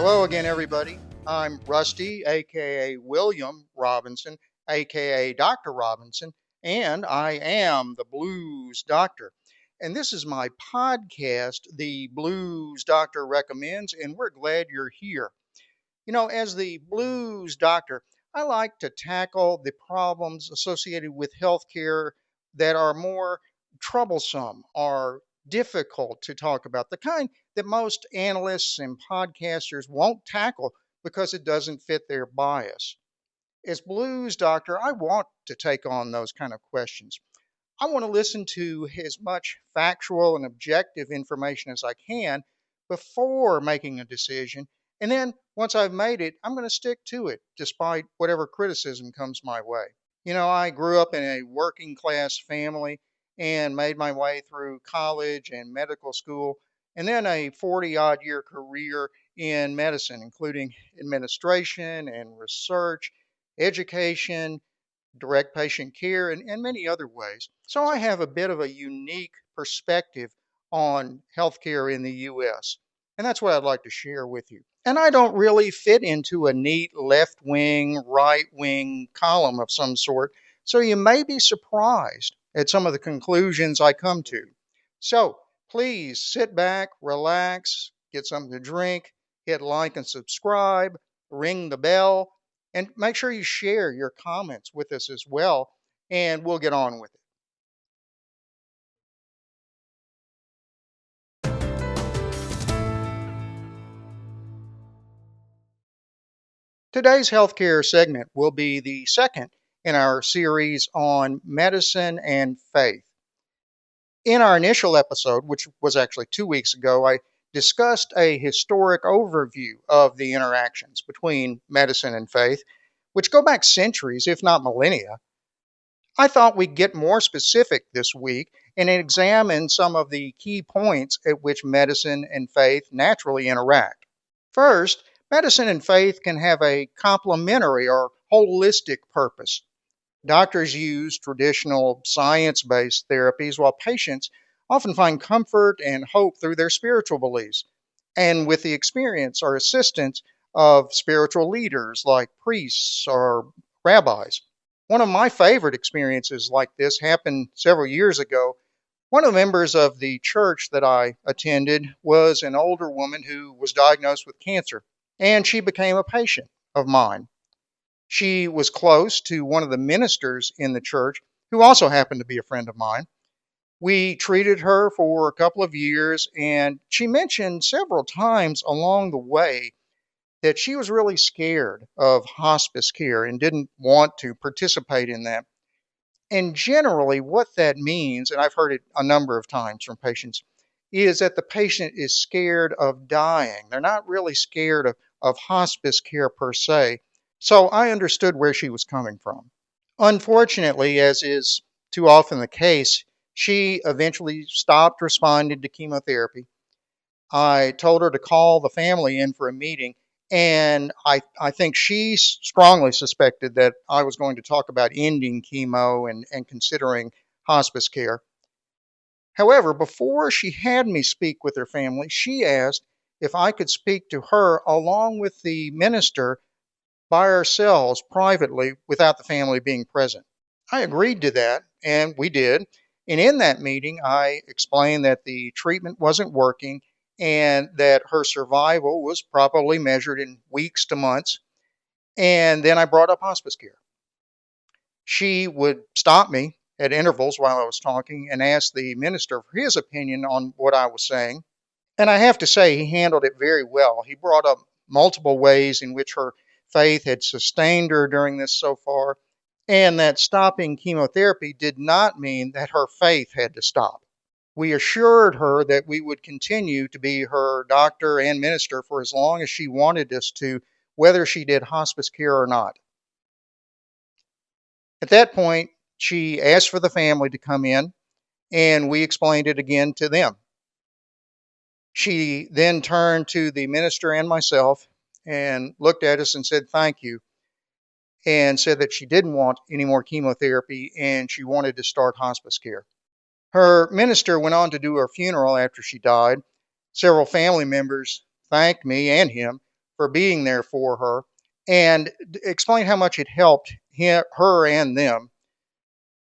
Hello again, everybody. I'm Rusty, aka William Robinson, aka Dr. Robinson, and I am the Blues Doctor. And this is my podcast, The Blues Doctor Recommends, and we're glad you're here. As the Blues Doctor, I like to tackle the problems associated with healthcare that are more troublesome or difficult to talk about, the kind that most analysts and podcasters won't tackle because it doesn't fit their bias. As Blues Doctor, I want to take on those kind of questions. I want to listen to as much factual and objective information as I can before making a decision. And then once I've made it, I'm going to stick to it despite whatever criticism comes my way. I grew up in a working class family and made my way through college and medical school, and then a 40 odd year career in medicine, including administration and research, education, direct patient care, and many other ways. So I have a bit of a unique perspective on healthcare in the US, and that's what I'd like to share with you. And I don't really fit into a neat left wing, right wing column of some sort, so you may be surprised at some of the conclusions I come to. So please sit back, relax, get something to drink, hit like and subscribe, ring the bell, and make sure you share your comments with us as well, and we'll get on with it. Today's healthcare segment will be the second in our series on medicine and faith. In our initial episode, which was actually 2 weeks ago, I discussed a historic overview of the interactions between medicine and faith, which go back centuries, if not millennia. I thought we'd get more specific this week and examine some of the key points at which medicine and faith naturally interact. First, medicine and faith can have a complementary or holistic purpose. Doctors use traditional science based therapies while patients often find comfort and hope through their spiritual beliefs and with the experience or assistance of spiritual leaders like priests or rabbis. One of my favorite experiences like this happened several years ago. One of the members of the church that I attended was an older woman who was diagnosed with cancer, and she became a patient of mine. She was close to one of the ministers in the church, who also happened to be a friend of mine. We treated her for a couple of years, and she mentioned several times along the way that she was really scared of hospice care and didn't want to participate in that. And generally, what that means, and I've heard it a number of times from patients, is that the patient is scared of dying. They're not really scared of hospice care per se. So I understood where she was coming from. Unfortunately, as is too often the case, she eventually stopped responding to chemotherapy. I told her to call the family in for a meeting, and I think she strongly suspected that I was going to talk about ending chemo and considering hospice care. However, before she had me speak with her family, she asked if I could speak to her along with the minister by ourselves privately without the family being present. I agreed to that, and we did. And in that meeting, I explained that the treatment wasn't working and that her survival was probably measured in weeks to months. And then I brought up hospice care. She would stop me at intervals while I was talking and ask the minister for his opinion on what I was saying. And I have to say, he handled it very well. He brought up multiple ways in which her faith had sustained her during this so far, and that stopping chemotherapy did not mean that her faith had to stop. We assured her that we would continue to be her doctor and minister for as long as she wanted us to, whether she did hospice care or not. At that point, she asked for the family to come in, and we explained it again to them. She then turned to the minister and myself and looked at us and said, "Thank you," and said that she didn't want any more chemotherapy and she wanted to start hospice care. Her minister went on to do her funeral after she died. Several family members thanked me and him for being there for her and explained how much it helped her and them.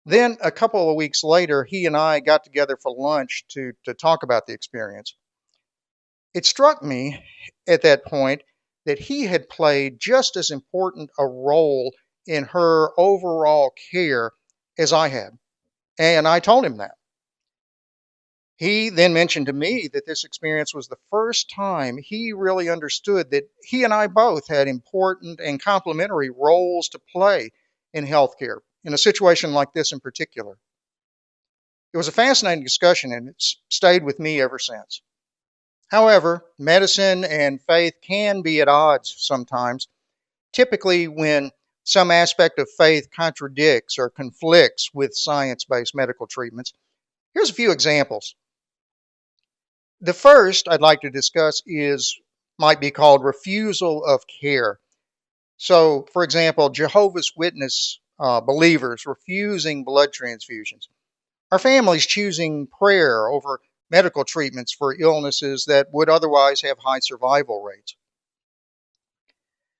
Then a couple of weeks later, he and I got together for lunch to talk about the experience. It struck me at that point that he had played just as important a role in her overall care as I had. And I told him that. He then mentioned to me that this experience was the first time he really understood that he and I both had important and complementary roles to play in healthcare, in a situation like this in particular. It was a fascinating discussion, and it's stayed with me ever since. However, medicine and faith can be at odds sometimes, typically when some aspect of faith contradicts or conflicts with science-based medical treatments. Here's a few examples. The first I'd like to discuss might be called refusal of care. So, for example, Jehovah's Witness believers refusing blood transfusions. Our families choosing prayer over medical treatments for illnesses that would otherwise have high survival rates.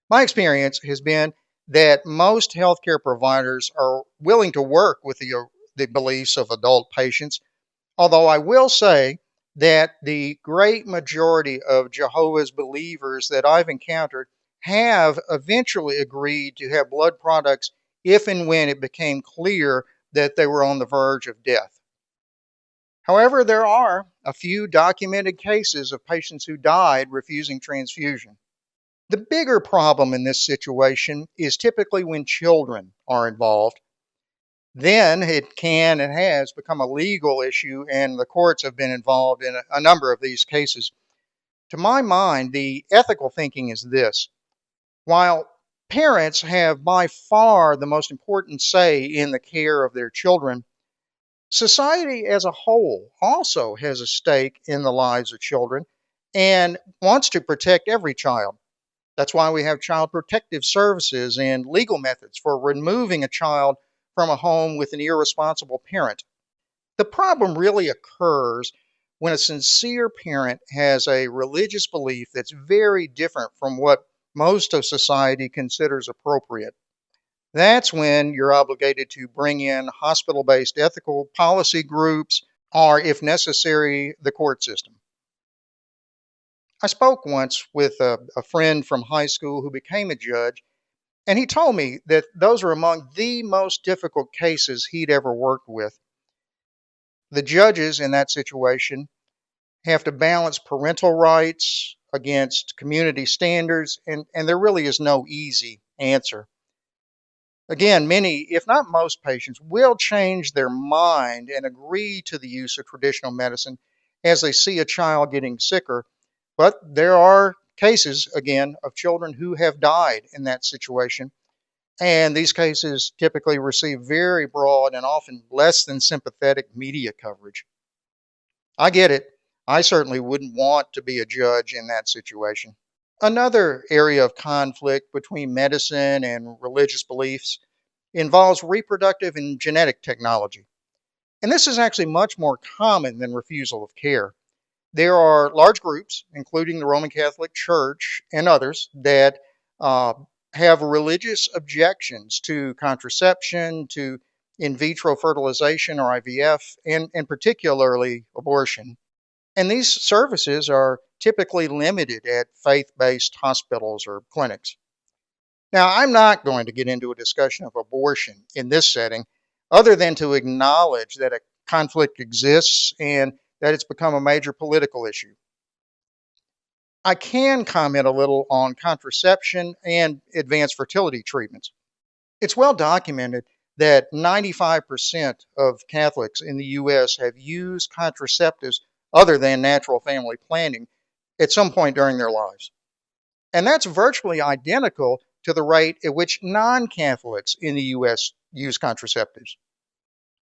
My experience has been that most healthcare providers are willing to work with the beliefs of adult patients, although I will say that the great majority of Jehovah's believers that I've encountered have eventually agreed to have blood products if and when it became clear that they were on the verge of death. However, there are a few documented cases of patients who died refusing transfusion. The bigger problem in this situation is typically when children are involved. Then it can and has become a legal issue, and the courts have been involved in a number of these cases. To my mind, the ethical thinking is this. While parents have by far the most important say in the care of their children, society as a whole also has a stake in the lives of children and wants to protect every child. That's why we have child protective services and legal methods for removing a child from a home with an irresponsible parent. The problem really occurs when a sincere parent has a religious belief that's very different from what most of society considers appropriate. That's when you're obligated to bring in hospital-based ethical policy groups or, if necessary, the court system. I spoke once with a friend from high school who became a judge, and he told me that those are among the most difficult cases he'd ever worked with. The judges in that situation have to balance parental rights against community standards, and there really is no easy answer. Again, many, if not most patients, will change their mind and agree to the use of traditional medicine as they see a child getting sicker. But there are cases, again, of children who have died in that situation. And these cases typically receive very broad and often less than sympathetic media coverage. I get it. I certainly wouldn't want to be a judge in that situation. Another area of conflict between medicine and religious beliefs involves reproductive and genetic technology. And this is actually much more common than refusal of care. There are large groups, including the Roman Catholic Church and others, that have religious objections to contraception, to in vitro fertilization or IVF, and particularly abortion. And these services are typically limited at faith-based hospitals or clinics. Now, I'm not going to get into a discussion of abortion in this setting, other than to acknowledge that a conflict exists and that it's become a major political issue. I can comment a little on contraception and advanced fertility treatments. It's well documented that 95% of Catholics in the U.S. have used contraceptives other than natural family planning at some point during their lives. And that's virtually identical to the rate at which non-Catholics in the U.S. use contraceptives.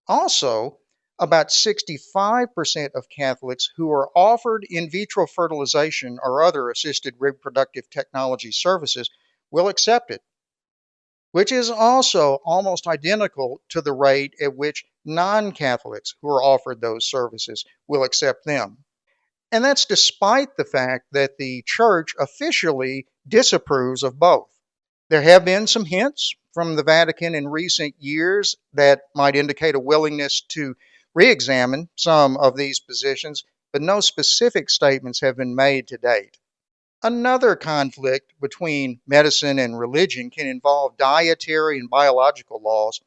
Also, about 65% of Catholics who are offered in vitro fertilization or other assisted reproductive technology services will accept it, which is also almost identical to the rate at which non-Catholics who are offered those services will accept them. And that's despite the fact that the church officially disapproves of both. There have been some hints from the Vatican in recent years that might indicate a willingness to re examine some of these positions, but no specific statements have been made to date. Another conflict between medicine and religion can involve dietary and biological laws.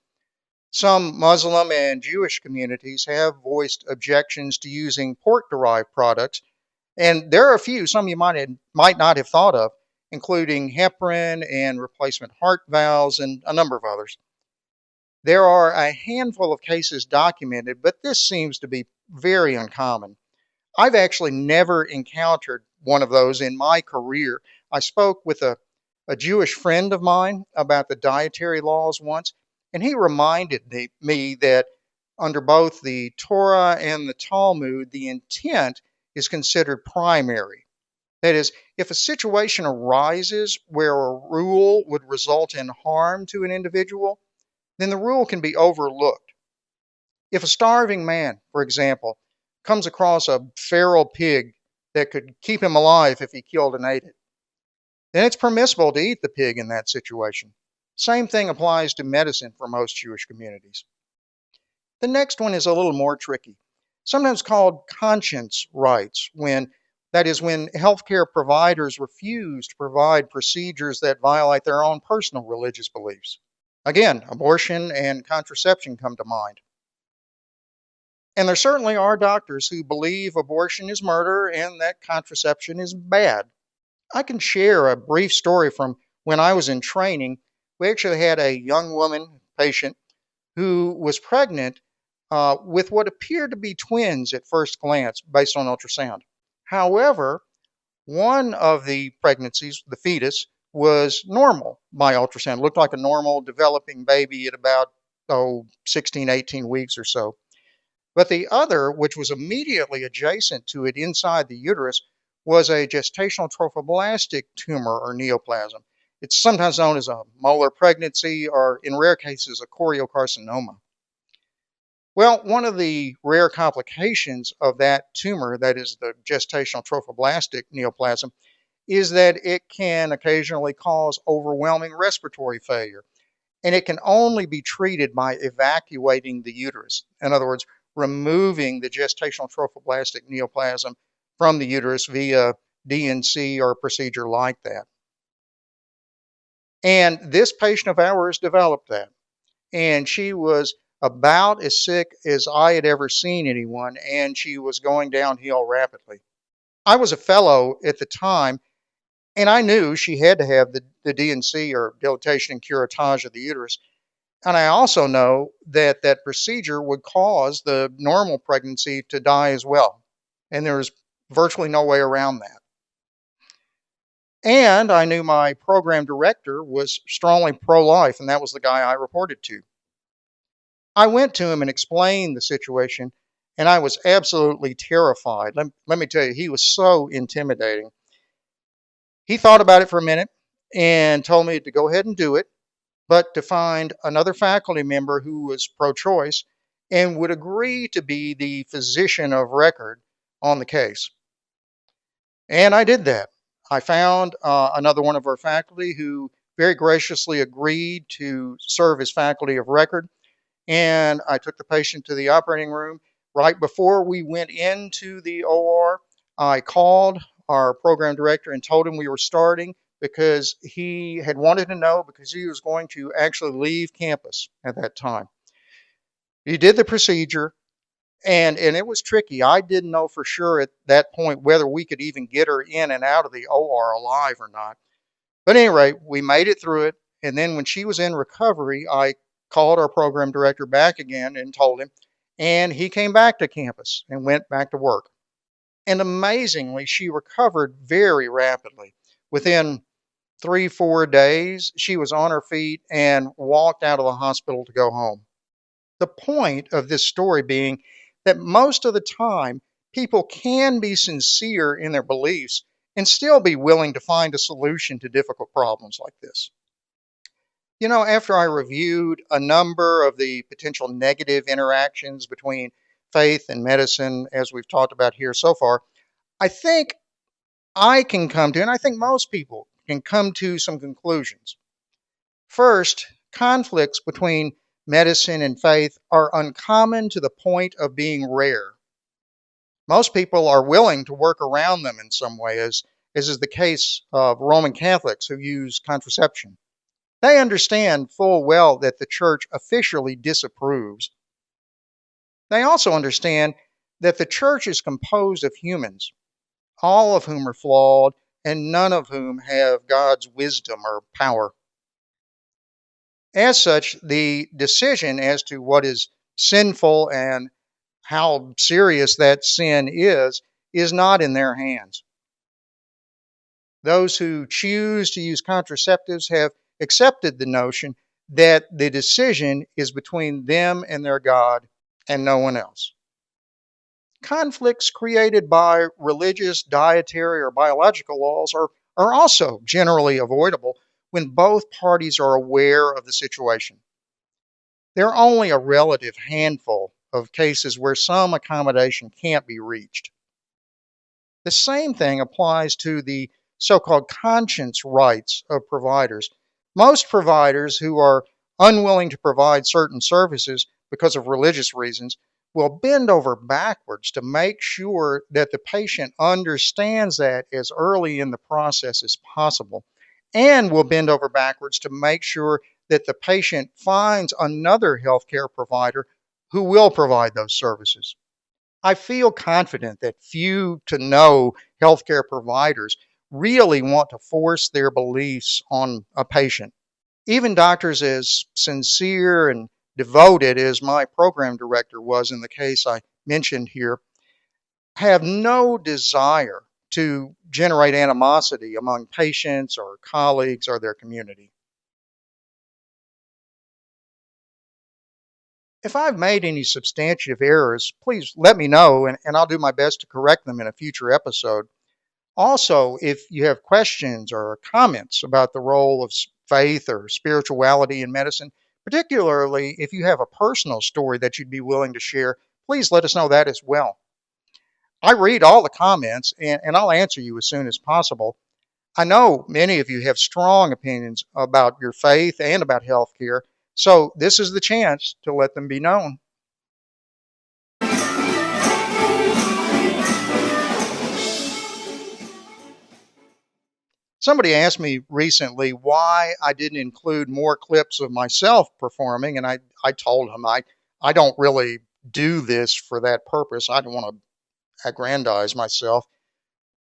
Some Muslim and Jewish communities have voiced objections to using pork derived products, and there are a few, some you might not have thought of, including heparin and replacement heart valves, and a number of others. There are a handful of cases documented, but this seems to be very uncommon. I've actually never encountered one of those in my career. I spoke with a Jewish friend of mine about the dietary laws once, and he reminded me that under both the Torah and the Talmud, the intent is considered primary. That is, if a situation arises where a rule would result in harm to an individual, then the rule can be overlooked. If a starving man, for example, comes across a feral pig that could keep him alive if he killed and ate it, then it's permissible to eat the pig in that situation. Same thing applies to medicine for most Jewish communities. The next one is a little more tricky, sometimes called conscience rights, that is, when healthcare providers refuse to provide procedures that violate their own personal religious beliefs. Again, abortion and contraception come to mind. And there certainly are doctors who believe abortion is murder and that contraception is bad. I can share a brief story from when I was in training. We actually had a young woman patient who was pregnant with what appeared to be twins at first glance based on ultrasound. However, one of the pregnancies, the fetus, was normal by ultrasound. It looked like a normal developing baby at about 16, 18 weeks or so. But the other, which was immediately adjacent to it inside the uterus, was a gestational trophoblastic tumor or neoplasm. It's sometimes known as a molar pregnancy or, in rare cases, a choriocarcinoma. Well, one of the rare complications of that tumor, that is the gestational trophoblastic neoplasm, is that it can occasionally cause overwhelming respiratory failure, and it can only be treated by evacuating the uterus. In other words, removing the gestational trophoblastic neoplasm from the uterus via D&C or a procedure like that. And this patient of ours developed that, and she was about as sick as I had ever seen anyone, and she was going downhill rapidly. I was a fellow at the time, and I knew she had to have the D&C or dilatation and curettage of the uterus. And I also know that that procedure would cause the normal pregnancy to die as well. And there was virtually no way around that. And I knew my program director was strongly pro-life, and that was the guy I reported to. I went to him and explained the situation, and I was absolutely terrified. Let me tell you, he was so intimidating. He thought about it for a minute and told me to go ahead and do it, but to find another faculty member who was pro-choice and would agree to be the physician of record on the case. And I did that. I found another one of our faculty who very graciously agreed to serve as faculty of record. And I took the patient to the operating room. Right before we went into the OR, I called our program director and told him we were starting because he had wanted to know because he was going to actually leave campus at that time. He did the procedure, and it was tricky. I didn't know for sure at that point whether we could even get her in and out of the OR alive or not. But anyway, we made it through it. And then when she was in recovery, I called our program director back again and told him, and he came back to campus and went back to work. And amazingly, she recovered very rapidly. Within 3-4 days, she was on her feet and walked out of the hospital to go home. The point of this story being that most of the time, people can be sincere in their beliefs and still be willing to find a solution to difficult problems like this. You know, after I reviewed a number of the potential negative interactions between faith and medicine, as we've talked about here so far, I think I can come to, and I think most people can come to some conclusions. First, conflicts between medicine and faith are uncommon to the point of being rare. Most people are willing to work around them in some way, as is the case of Roman Catholics who use contraception. They understand full well that the church officially disapproves. They also understand that the church is composed of humans, all of whom are flawed and none of whom have God's wisdom or power. As such, the decision as to what is sinful and how serious that sin is not in their hands. Those who choose to use contraceptives have accepted the notion that the decision is between them and their God and no one else. Conflicts created by religious, dietary, or biological laws are also generally avoidable when both parties are aware of the situation. There are only a relative handful of cases where some accommodation can't be reached. The same thing applies to the so-called conscience rights of providers. Most providers who are unwilling to provide certain services because of religious reasons will bend over backwards to make sure that the patient understands that as early in the process as possible, and will bend over backwards to make sure that the patient finds another healthcare provider who will provide those services. I feel confident that few to no healthcare providers really want to force their beliefs on a patient. Even doctors as sincere and devoted as my program director was in the case I mentioned here have no desire to generate animosity among patients or colleagues or their community. If I've made any substantive errors, please let me know and I'll do my best to correct them in a future episode. Also, if you have questions or comments about the role of faith or spirituality in medicine, particularly if you have a personal story that you'd be willing to share, please let us know that as well. I read all the comments and I'll answer you as soon as possible. I know many of you have strong opinions about your faith and about healthcare, so this is the chance to let them be known. Somebody asked me recently why I didn't include more clips of myself performing, and I told him I don't really do this for that purpose. I don't want to aggrandize myself.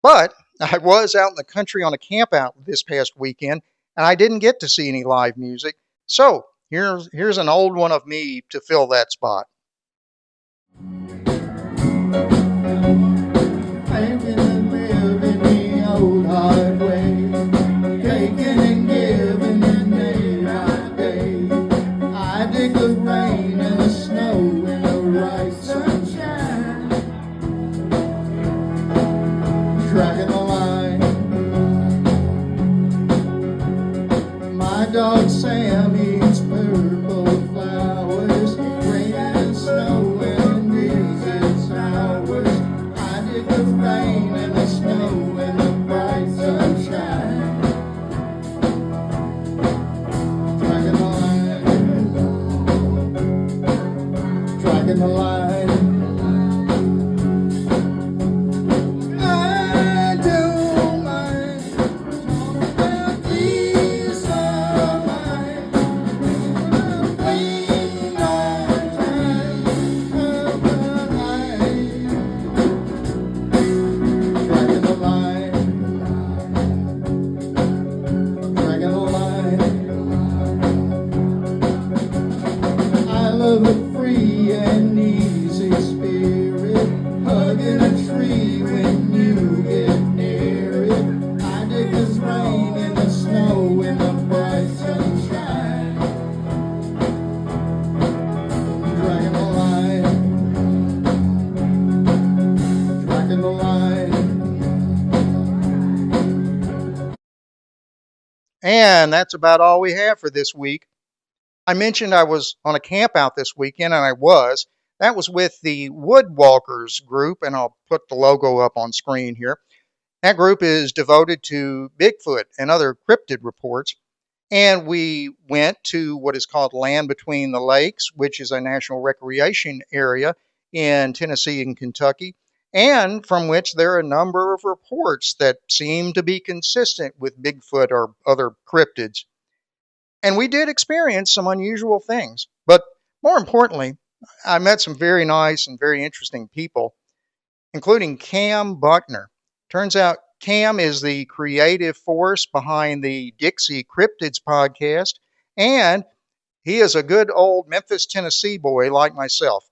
But I was out in the country on a camp out this past weekend, and I didn't get to see any live music. So here's an old one of me to fill that spot. Tracking the line. My dog Sam eats purple flowers, rain and snow and visits hours. I dig the rain and the snow and the bright sunshine. Tracking the line. Tracking the line. A free and easy spirit, hugging a tree when you get near it. I dig this rain and the snow and the bright sunshine. Dragging the line, dragging the line. And that's about all we have for this week. I mentioned I was on a camp out this weekend, and I was. That was with the Woodwalkers group, and I'll put the logo up on screen here. That group is devoted to Bigfoot and other cryptid reports. And we went to what is called Land Between the Lakes, which is a national recreation area in Tennessee and Kentucky, and from which there are a number of reports that seem to be consistent with Bigfoot or other cryptids. And we did experience some unusual things. But more importantly, I met some very nice and very interesting people, including Cam Buckner. Turns out Cam is the creative force behind the Dixie Cryptids podcast, and he is a good old Memphis, Tennessee boy like myself.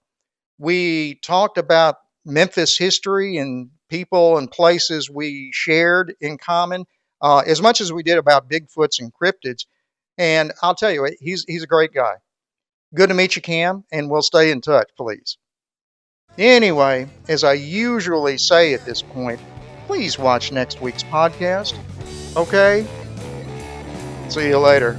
We talked about Memphis history and people and places we shared in common, as much as we did about Bigfoots and cryptids. And I'll tell you, he's a great guy. Good to meet you, Cam, and we'll stay in touch, please. Anyway, as I usually say at this point, please watch next week's podcast. Okay? See you later.